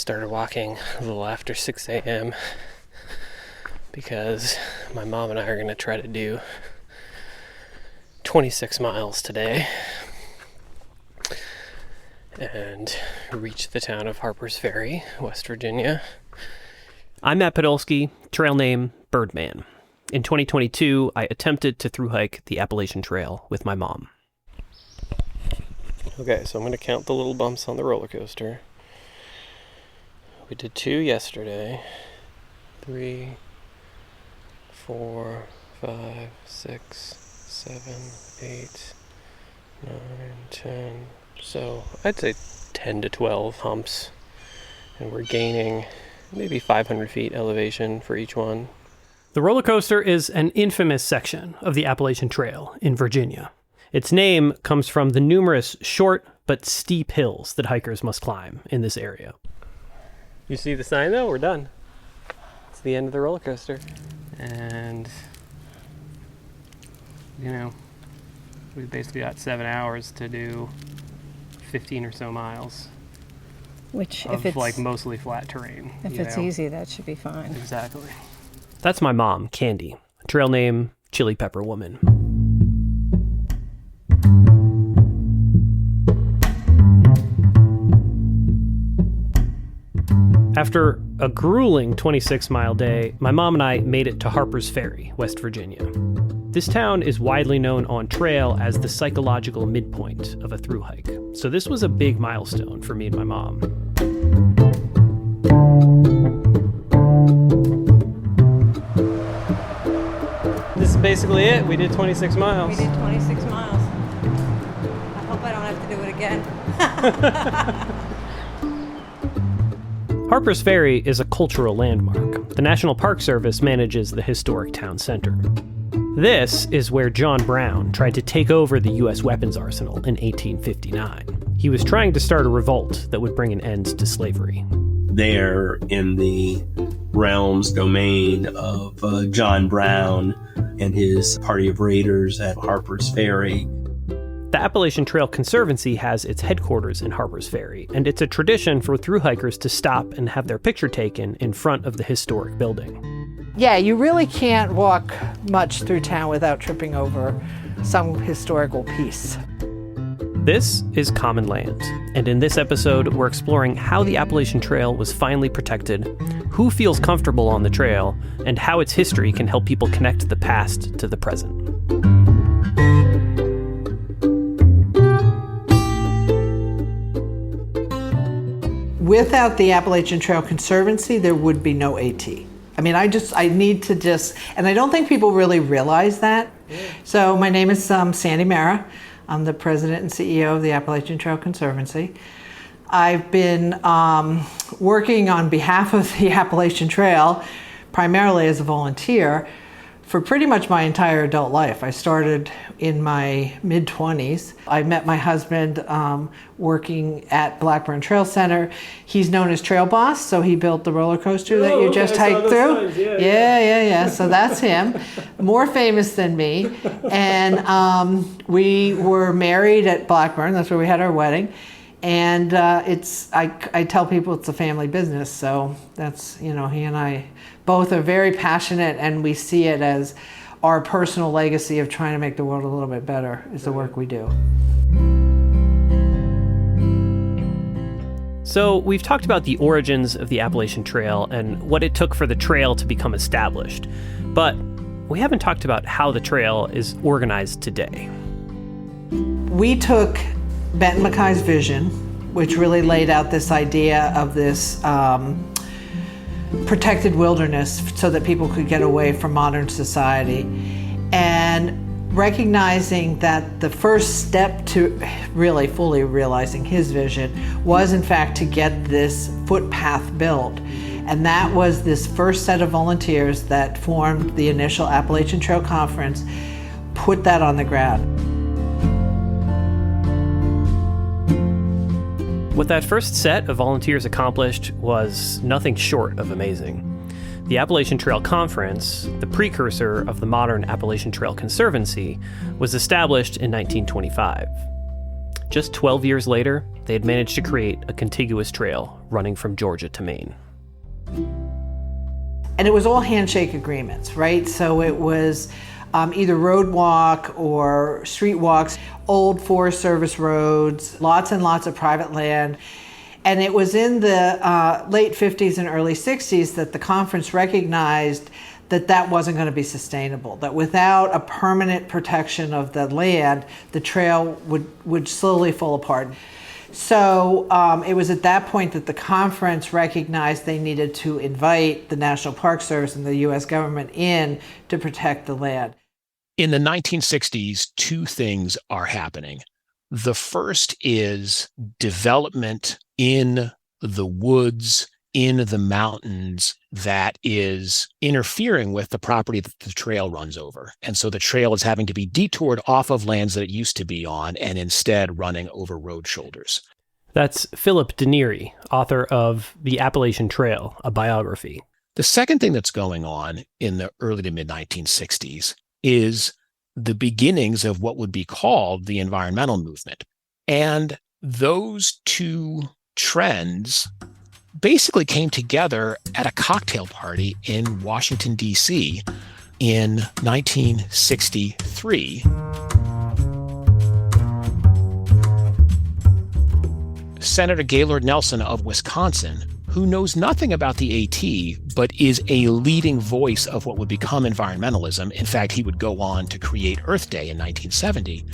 Started walking a little after 6 a.m. because my mom and I are going to try to do 26 miles today and reach the town of Harper's Ferry, West Virginia. I'm Matt Podolsky, trail name Birdman. In 2022, I attempted to thru-hike the Appalachian Trail with my mom. Okay, so I'm going to count the little bumps on the roller coaster. We did 2 yesterday. 3, 4, 5, 6, 7, 8, 9, 10. So I'd say 10 to 12 humps. And we're gaining maybe 500 feet elevation for each one. The roller coaster is an infamous section of the Appalachian Trail in Virginia. Its name comes from the numerous short but steep hills that hikers must climb in this area. You see the sign though? We're done. It's the end of the roller coaster. And, we've basically got 7 hours to do 15 or so miles. Which, of if it's mostly flat terrain. If it's easy, that should be fine. Exactly. That's my mom, Candy. Trail name, Chili Pepper Woman. After a grueling 26-mile day, my mom and I made it to Harper's Ferry, West Virginia. This town is widely known on trail as the psychological midpoint of a thru-hike. So this was a big milestone for me and my mom. This is basically it. We did 26 miles. We did 26 miles. I hope I don't have to do it again. Harper's Ferry is a cultural landmark. The National Park Service manages the historic town center. This is where John Brown tried to take over the U.S. weapons arsenal in 1859. He was trying to start a revolt that would bring an end to slavery. There in the domain of John Brown and his party of raiders at Harper's Ferry. The Appalachian Trail Conservancy has its headquarters in Harper's Ferry, and it's a tradition for thru-hikers to stop and have their picture taken in front of the historic building. Yeah, you really can't walk much through town without tripping over some historical piece. This is Common Land, and in this episode, we're exploring how the Appalachian Trail was finally protected, who feels comfortable on the trail, and how its history can help people connect the past to the present. Without the Appalachian Trail Conservancy, there would be no AT. I mean, I need to and I don't think people really realize that. Yeah. So my name is Sandy Mara. I'm the president and CEO of the Appalachian Trail Conservancy. I've been working on behalf of the Appalachian Trail, primarily as a volunteer, for pretty much my entire adult life. I started in my mid-20s. I met my husband working at Blackburn Trail Center. He's known as Trail Boss, so he built the roller coaster that you just hiked through. Yeah. So that's him. More famous than me. And we were married at Blackburn. That's where we had our wedding. And I tell people it's a family business. So that's, he and I both are very passionate, and we see it as our personal legacy of trying to make the world a little bit better is the work we do. So we've talked about the origins of the Appalachian Trail and what it took for the trail to become established. But we haven't talked about how the trail is organized today. We took Benton MacKay's vision, which really laid out this idea of this protected wilderness so that people could get away from modern society, and recognizing that the first step to really fully realizing his vision was in fact to get this footpath built. And that was this first set of volunteers that formed the initial Appalachian Trail Conference, put that on the ground. What that first set of volunteers accomplished was nothing short of amazing. The Appalachian Trail Conference, the precursor of the modern Appalachian Trail Conservancy, was established in 1925. just 12 years later, they had managed to create a contiguous trail running from Georgia to Maine. And it was all handshake agreements, right? So it was either road walk or street walks, old Forest Service roads, lots and lots of private land. And it was in the late 50s and early 60s that the conference recognized that that wasn't going to be sustainable, that without a permanent protection of the land, the trail would slowly fall apart. So it was at that point that the conference recognized they needed to invite the National Park Service and the U.S. government in to protect the land. In the 1960s, two things are happening. The first is development in the woods, in the mountains, that is interfering with the property that the trail runs over. And so the trail is having to be detoured off of lands that it used to be on and instead running over road shoulders. That's Philip Denieri, author of The Appalachian Trail, a biography. The second thing that's going on in the early to mid-1960s is the beginnings of what would be called the environmental movement. And those two trends basically came together at a cocktail party in Washington, D.C. in 1963. Senator Gaylord Nelson of Wisconsin, who knows nothing about the AT, but is a leading voice of what would become environmentalism. In fact, he would go on to create Earth Day in 1970.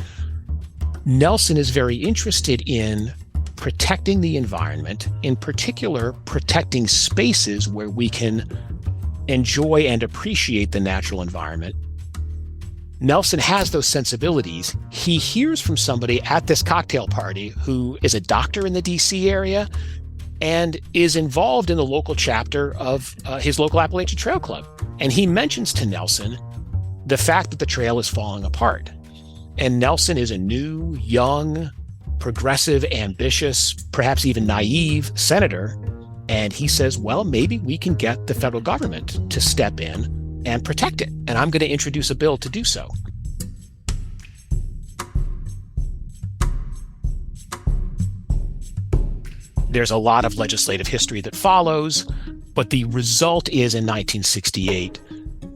Nelson is very interested in protecting the environment, in particular, protecting spaces where we can enjoy and appreciate the natural environment. Nelson has those sensibilities. He hears from somebody at this cocktail party who is a doctor in the DC area and is involved in the local chapter of his local Appalachian Trail Club. And he mentions to Nelson the fact that the trail is falling apart. And Nelson is a new, young, progressive, ambitious, perhaps even naive senator. And he says, well, maybe we can get the federal government to step in and protect it. And I'm going to introduce a bill to do so. There's a lot of legislative history that follows, but the result is in 1968,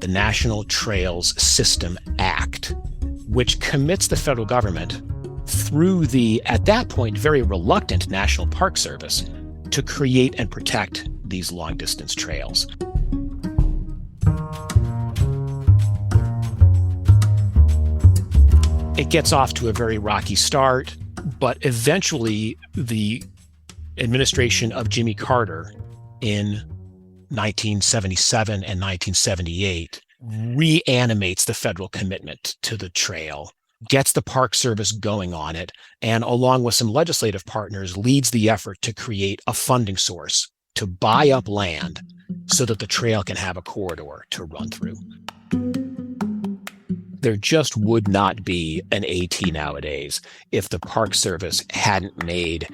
the National Trails System Act, which commits the federal government through the, at that point, very reluctant National Park Service to create and protect these long-distance trails. It gets off to a very rocky start, but eventually the administration of Jimmy Carter in 1977 and 1978 reanimates the federal commitment to the trail, gets the Park Service going on it, and along with some legislative partners, leads the effort to create a funding source to buy up land so that the trail can have a corridor to run through. There just would not be an AT nowadays if the Park Service hadn't made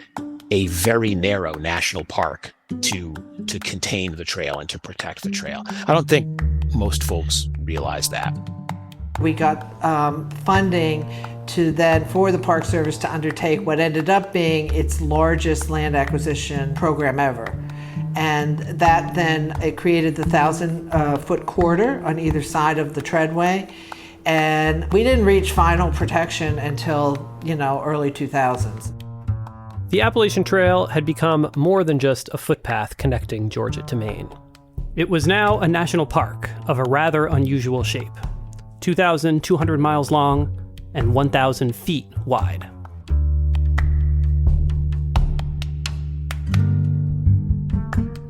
a very narrow national park to contain the trail and to protect the trail. I don't think most folks realize that. We got funding for the Park Service to undertake what ended up being its largest land acquisition program ever. And that then, it created the 1,000-foot corridor on either side of the treadway. And we didn't reach final protection until, early 2000s. The Appalachian Trail had become more than just a footpath connecting Georgia to Maine. It was now a national park of a rather unusual shape, 2,200 miles long and 1,000 feet wide.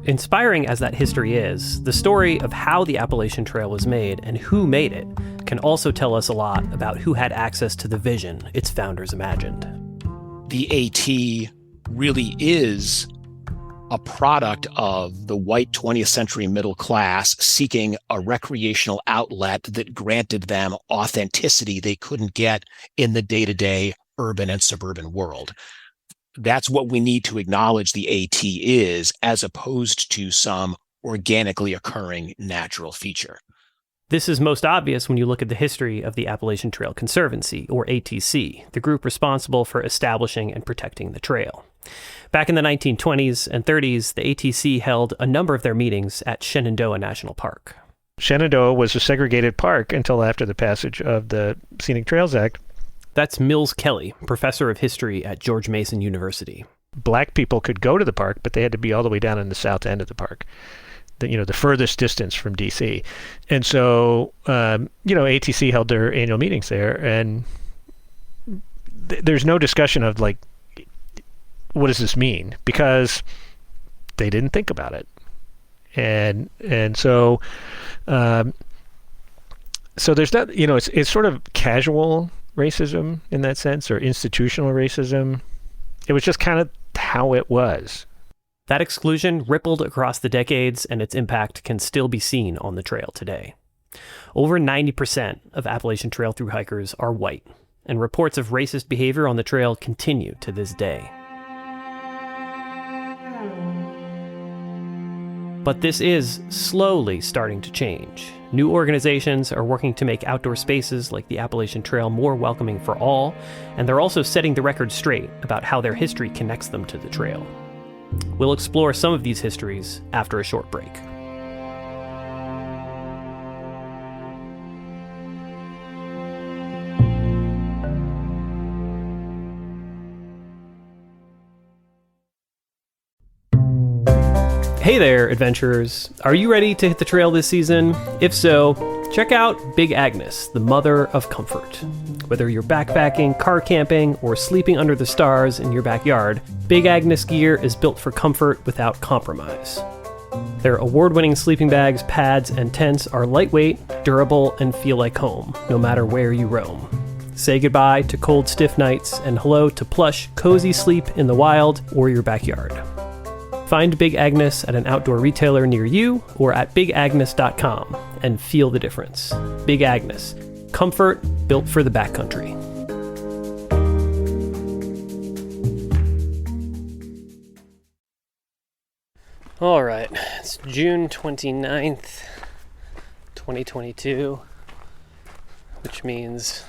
Inspiring as that history is, the story of how the Appalachian Trail was made and who made it can also tell us a lot about who had access to the vision its founders imagined. The AT really is a product of the white 20th century middle class seeking a recreational outlet that granted them authenticity they couldn't get in the day-to-day urban and suburban world. That's what we need to acknowledge the AT is, as opposed to some organically occurring natural feature. This is most obvious when you look at the history of the Appalachian Trail Conservancy, or ATC, the group responsible for establishing and protecting the trail. Back in the 1920s and 30s, the ATC held a number of their meetings at Shenandoah National Park. Shenandoah was a segregated park until after the passage of the Scenic Trails Act. That's Mills Kelly, professor of history at George Mason University. Black people could go to the park, but they had to be all the way down in the south end of the park, the furthest distance from D.C. And so, ATC held their annual meetings there, and there's no discussion of, like, what does this mean? Because they didn't think about it. And so there's that, it's sort of casual racism in that sense, or institutional racism. It was just kind of how it was. That exclusion rippled across the decades, and its impact can still be seen on the trail today. Over 90% of Appalachian Trail thru-hikers are white, and reports of racist behavior on the trail continue to this day. But this is slowly starting to change. New organizations are working to make outdoor spaces like the Appalachian Trail more welcoming for all, and they're also setting the record straight about how their history connects them to the trail. We'll explore some of these histories after a short break. Hey there, adventurers. Are you ready to hit the trail this season? If so, check out Big Agnes, the mother of comfort. Whether you're backpacking, car camping, or sleeping under the stars in your backyard, Big Agnes gear is built for comfort without compromise. Their award-winning sleeping bags, pads, and tents are lightweight, durable, and feel like home, no matter where you roam. Say goodbye to cold, stiff nights, and hello to plush, cozy sleep in the wild or your backyard. Find Big Agnes at an outdoor retailer near you or at bigagnes.com and feel the difference. Big Agnes, comfort built for the backcountry. All right, it's June 29th, 2022, which means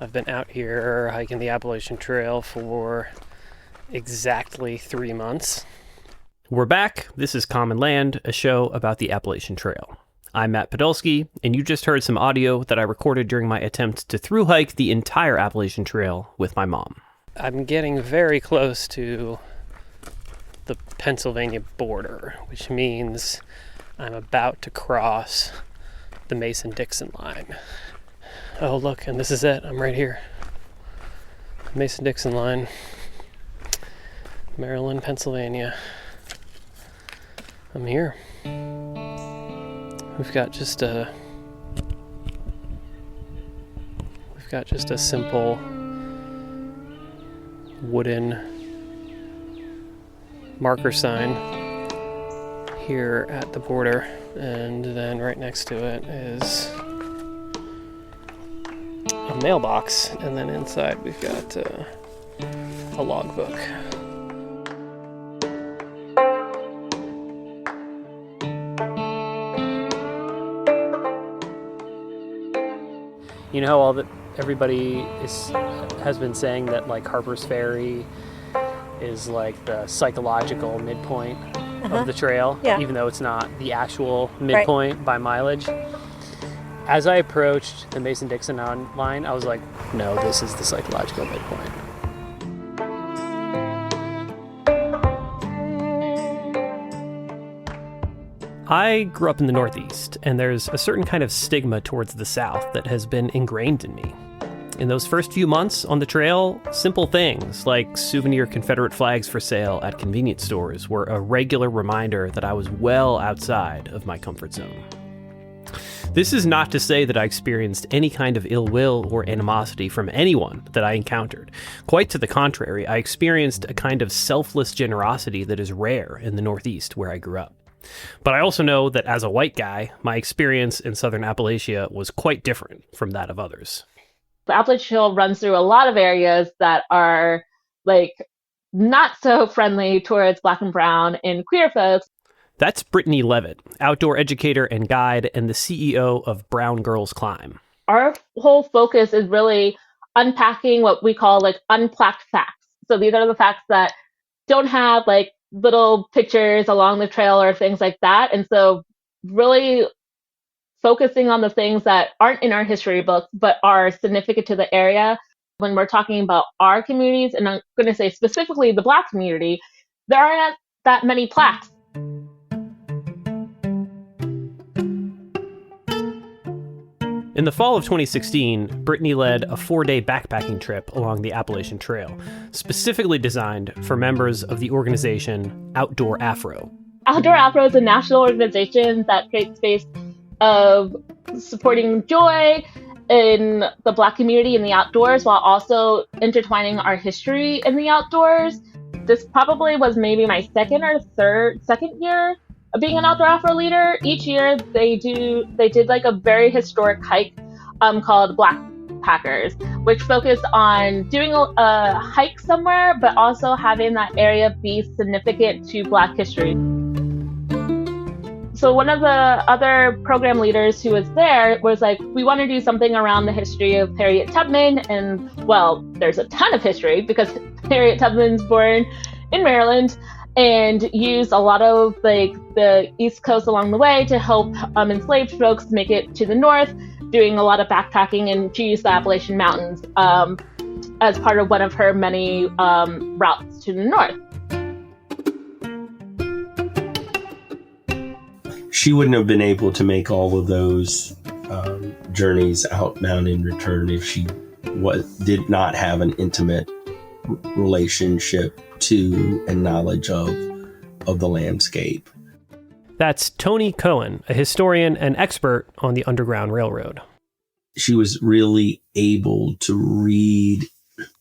I've been out here hiking the Appalachian Trail for exactly 3 months. We're back. This is Common Land, a show about the Appalachian Trail. I'm Matt Podolsky, and you just heard some audio that I recorded during my attempt to thru-hike the entire Appalachian Trail with my mom. I'm getting very close to the Pennsylvania border, which means I'm about to cross the Mason-Dixon line. Oh, look, and this is it. I'm right here. Mason-Dixon line. Maryland, Pennsylvania. I'm here. We've got just a simple wooden marker sign here at the border, and then right next to it is a mailbox, and then inside we've got a logbook. You know how everybody has been saying that, like, Harper's Ferry is like the psychological midpoint of the trail, even though it's not the actual midpoint by mileage. As I approached the Mason-Dixon line, I was like, no, this is the psychological midpoint. I grew up in the Northeast, and there's a certain kind of stigma towards the South that has been ingrained in me. In those first few months on the trail, simple things like souvenir Confederate flags for sale at convenience stores were a regular reminder that I was well outside of my comfort zone. This is not to say that I experienced any kind of ill will or animosity from anyone that I encountered. Quite to the contrary, I experienced a kind of selfless generosity that is rare in the Northeast where I grew up. But I also know that as a white guy, my experience in Southern Appalachia was quite different from that of others. The Appalachian Trail runs through a lot of areas that are, like, not so friendly towards Black and brown and queer folks. That's Brittany Levitt, outdoor educator and guide and the CEO of Brown Girls Climb. Our whole focus is really unpacking what we call like unplacked facts. So these are the facts that don't have like little pictures along the trail or things like that. And so really focusing on the things that aren't in our history books, but are significant to the area. When we're talking about our communities, and I'm going to say specifically the Black community, there aren't that many plaques. In the fall of 2016, Brittany led a 4-day backpacking trip along the Appalachian Trail, specifically designed for members of the organization Outdoor Afro. Outdoor Afro is a national organization that creates space of supporting joy in the Black community in the outdoors while also intertwining our history in the outdoors. This probably was maybe my second year of being an Outdoor Afro leader. Each year they did like a very historic hike called Black Packers, which focused on doing a hike somewhere, but also having that area be significant to Black history. So one of the other program leaders who was there was like, we want to do something around the history of Harriet Tubman. And well, there's a ton of history because Harriet Tubman's born in Maryland and used a lot of like the East Coast along the way to help enslaved folks make it to the North, doing a lot of backpacking, and she used the Appalachian Mountains as part of one of her many routes to the North. She wouldn't have been able to make all of those journeys outbound in return if she did not have an intimate relationship to and knowledge of the landscape. That's Tony Cohen, a historian and expert on the Underground Railroad. She was really able to read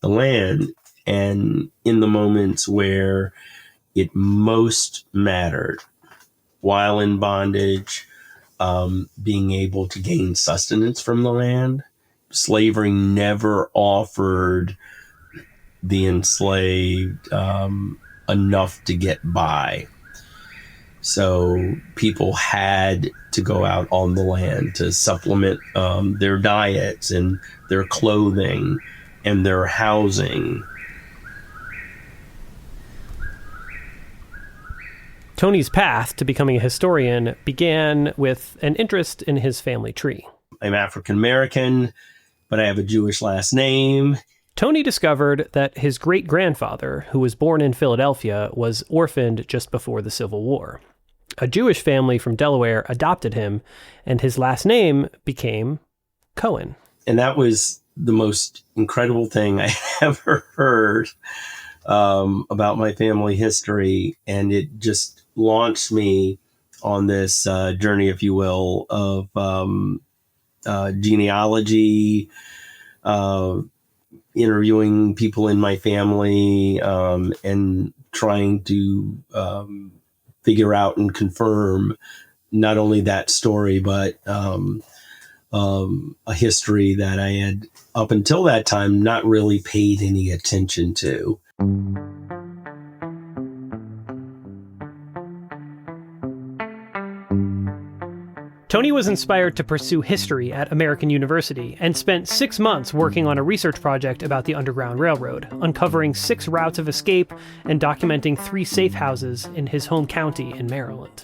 the land, and in the moments where it most mattered, while in bondage, being able to gain sustenance from the land. Slavery never offered the enslaved enough to get by. So people had to go out on the land to supplement their diets and their clothing and their housing. Tony's path to becoming a historian began with an interest in his family tree. I'm African American, but I have a Jewish last name. Tony discovered that his great-grandfather, who was born in Philadelphia, was orphaned just before the Civil War. A Jewish family from Delaware adopted him, and his last name became Cohen. And that was the most incredible thing I ever heard about my family history. And it just launched me on this journey, if you will, of genealogy, interviewing people in my family, and trying to figure out and confirm not only that story, but a history that I had, up until that time, not really paid any attention to. Tony was inspired to pursue history at American University and spent 6 months working on a research project about the Underground Railroad, uncovering 6 routes of escape and documenting 3 safe houses in his home county in Maryland.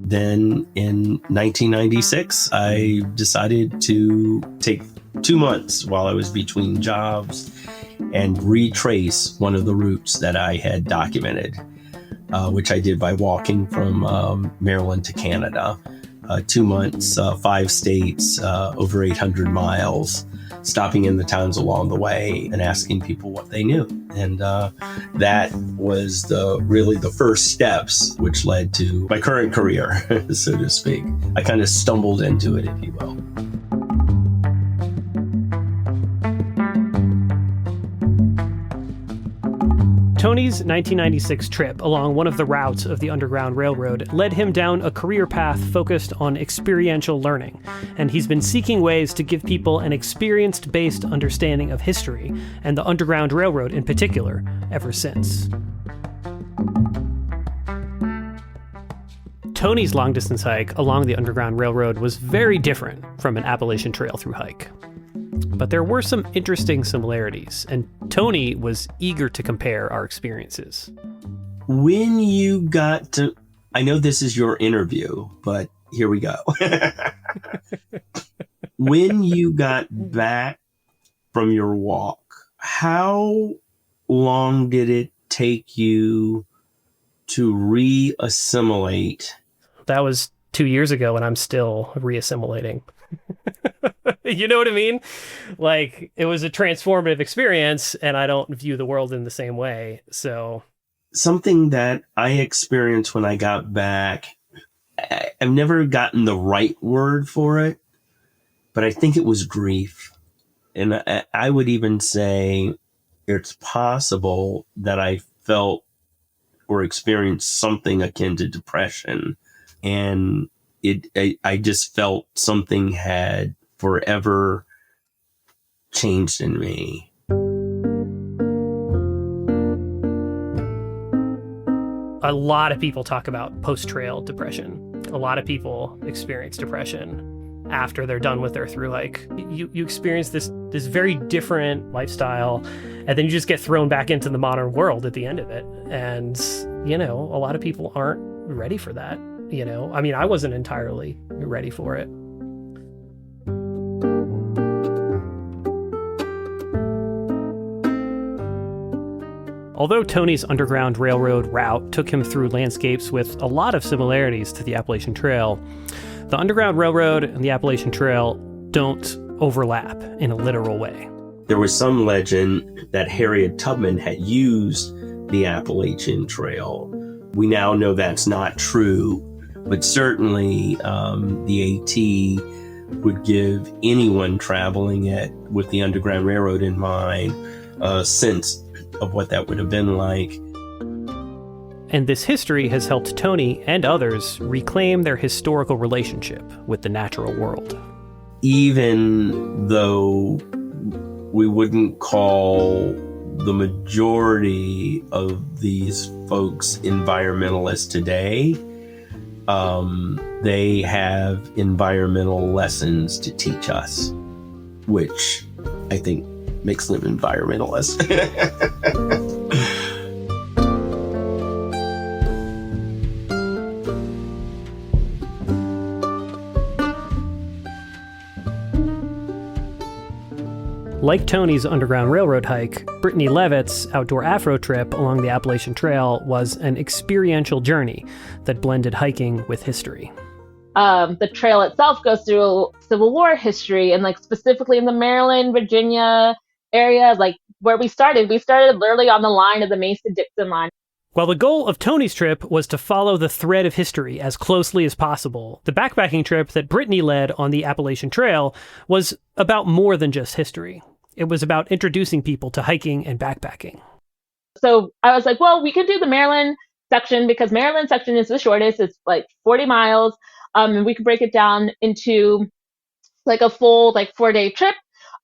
Then in 1996, I decided to take 2 months while I was between jobs and retrace one of the routes that I had documented, which I did by walking from Maryland to Canada. 2 months, 5 states, over 800 miles, stopping in the towns along the way and asking people what they knew. And that was really the first steps, which led to my current career, so to speak. I kind of stumbled into it, if you will. Tony's 1996 trip along one of the routes of the Underground Railroad led him down a career path focused on experiential learning, and he's been seeking ways to give people an experience-based understanding of history, and the Underground Railroad in particular, ever since. Tony's long-distance hike along the Underground Railroad was very different from an Appalachian Trail thru-hike. But there were some interesting similarities, and Tony was eager to compare our experiences. When you got to, I know this is your interview, but here we go. When you got back from your walk, how long did it take you to re-assimilate? That was 2 years ago, and I'm still re-assimilating. You know what I mean? Like, it was a transformative experience, and I don't view the world in the same way. So, something that I experienced when I got back, I've never gotten the right word for it, but I think it was grief. And I would even say it's possible that I felt or experienced something akin to depression. And I just felt something had forever changed in me. a lot of people talk about post-trail depression. A lot of people experience depression after they're done with their thru hike. You experience this very different lifestyle, and then you just get thrown back into the modern world at the end of it. And, you know, a lot of people aren't ready for that. You know, I mean, I wasn't entirely ready for it. Although Tony's Underground Railroad route took him through landscapes with a lot of similarities to the Appalachian Trail, the Underground Railroad and the Appalachian Trail don't overlap in a literal way. There was some legend that Harriet Tubman had used the Appalachian Trail. We now know that's not true, but certainly the AT would give anyone traveling it with the Underground Railroad in mind a sense of what that would have been like. And this history has helped Tony and others reclaim their historical relationship with the natural world. Even though we wouldn't call the majority of these folks environmentalists today, they have environmental lessons to teach us, which I think makes them environmentalists. Like Tony's Underground Railroad hike, Brittany Levitt's outdoor Afro trip along the Appalachian Trail was an experiential journey that blended hiking with history. The trail itself goes through Civil War history, and like specifically in the Maryland, Virginia area, like where we started literally on the line of the Mason-Dixon line. While the goal of Tony's trip was to follow the thread of history as closely as possible, the backpacking trip that Brittany led on the Appalachian Trail was about more than just history. It was about introducing people to hiking and backpacking. So I was like, well, we could do the Maryland section because Maryland section is the shortest. It's like 40 miles. And we could break it down into like a full 4-day trip.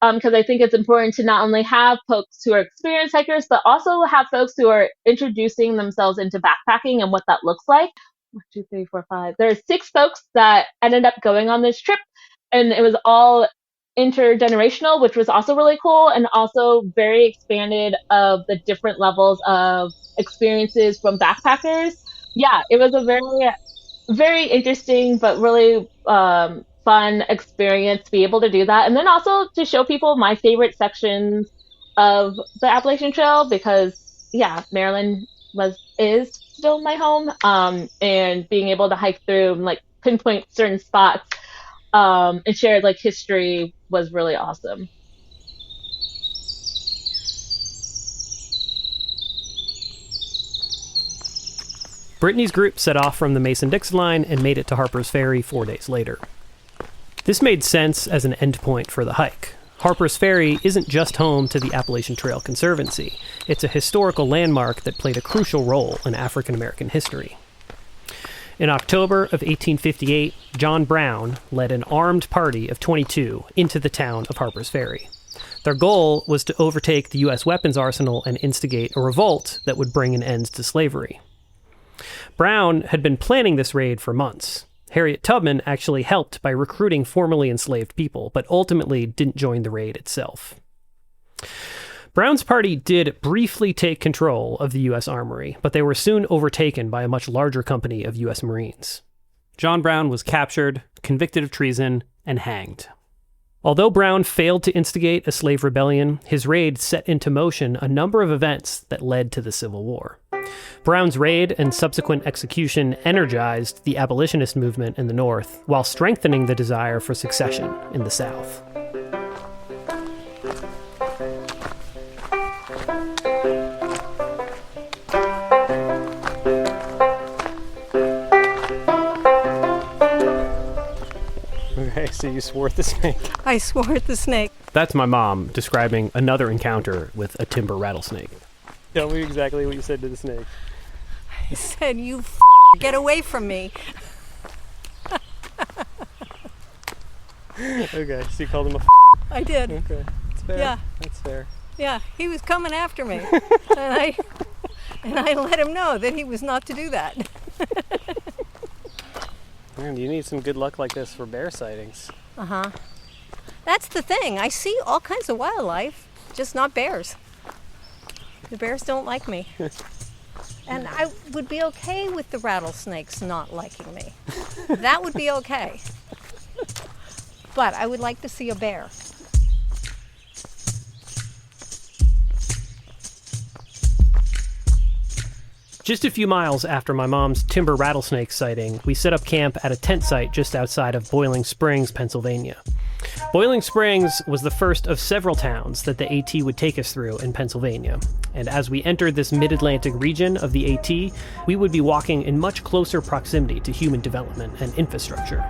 Because I think it's important to not only have folks who are experienced hikers, but also have folks who are introducing themselves into backpacking and what that looks like. 1, 2, 3, 4, 5. There are 6 folks that ended up going on this trip, and it was all intergenerational, which was also really cool, and also very expanded of the different levels of experiences from backpackers. Yeah, it was a very, very interesting, but really fun experience to be able to do that. And then also to show people my favorite sections of the Appalachian Trail, because Maryland is still my home. And being able to hike through and pinpoint certain spots and share history was really awesome. Brittany's group set off from the Mason-Dixon line and made it to Harper's Ferry 4 days later. This made sense as an endpoint for the hike. Harper's Ferry isn't just home to the Appalachian Trail Conservancy. It's a historical landmark that played a crucial role in African American history. In October of 1858, John Brown led an armed party of 22 into the town of Harper's Ferry. Their goal was to overtake the U.S. weapons arsenal and instigate a revolt that would bring an end to slavery. Brown had been planning this raid for months. Harriet Tubman actually helped by recruiting formerly enslaved people, but ultimately didn't join the raid itself. Brown's party did briefly take control of the U.S. Armory, but they were soon overtaken by a much larger company of U.S. Marines. John Brown was captured, convicted of treason, and hanged. Although Brown failed to instigate a slave rebellion, his raid set into motion a number of events that led to the Civil War. Brown's raid and subsequent execution energized the abolitionist movement in the North, while strengthening the desire for succession in the South. Okay, so you swore at the snake. I swore at the snake. That's my mom describing another encounter with a timber rattlesnake. Tell me exactly what you said to the snake. I said, "You get away from me." Okay, so you called him a I did. Okay, that's fair. Yeah. That's fair. Yeah, he was coming after me. and I let him know that he was not to do that. Man, you need some good luck like this for bear sightings. Uh-huh. That's the thing. I see all kinds of wildlife, just not bears. The bears don't like me. And I would be okay with the rattlesnakes not liking me. That would be okay. But I would like to see a bear. Just a few miles after my mom's timber rattlesnake sighting, we set up camp at a tent site just outside of Boiling Springs, Pennsylvania. Boiling Springs was the first of several towns that the AT would take us through in Pennsylvania. And as we entered this mid-Atlantic region of the AT, we would be walking in much closer proximity to human development and infrastructure.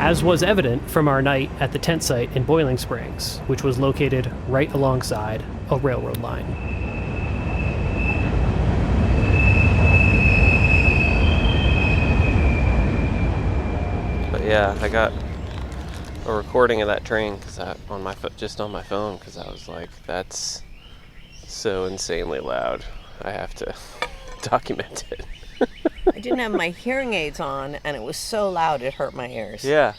As was evident from our night at the tent site in Boiling Springs, which was located right alongside a railroad line. But yeah, I got a recording of that train on my phone because I was like, that's so insanely loud. I have to document it. I didn't have my hearing aids on, and it was so loud it hurt my ears. Yeah.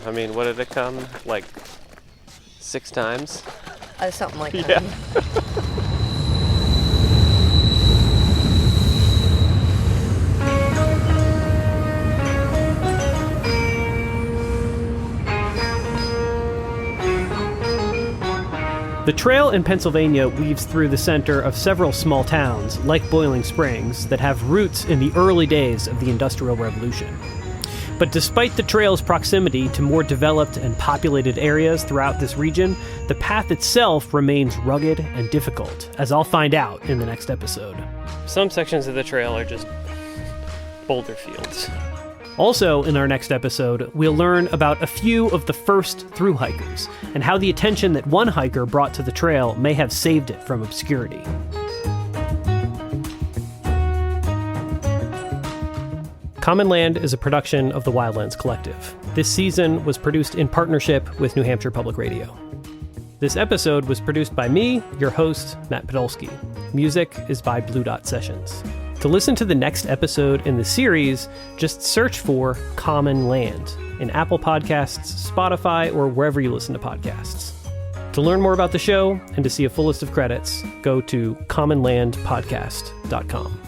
I mean, what did it come? Like 6 times? Something like that. Yeah. The trail in Pennsylvania weaves through the center of several small towns, like Boiling Springs, that have roots in the early days of the Industrial Revolution. But despite the trail's proximity to more developed and populated areas throughout this region, the path itself remains rugged and difficult, as I'll find out in the next episode. Some sections of the trail are just boulder fields. Also, in our next episode, we'll learn about a few of the first thru-hikers and how the attention that one hiker brought to the trail may have saved it from obscurity. Common Land is a production of the Wildlands Collective. This season was produced in partnership with New Hampshire Public Radio. This episode was produced by me, your host, Matt Podolsky. Music is by Blue Dot Sessions. To listen to the next episode in the series, just search for Common Land in Apple Podcasts, Spotify, or wherever you listen to podcasts. To learn more about the show and to see a full list of credits, go to commonlandpodcast.com.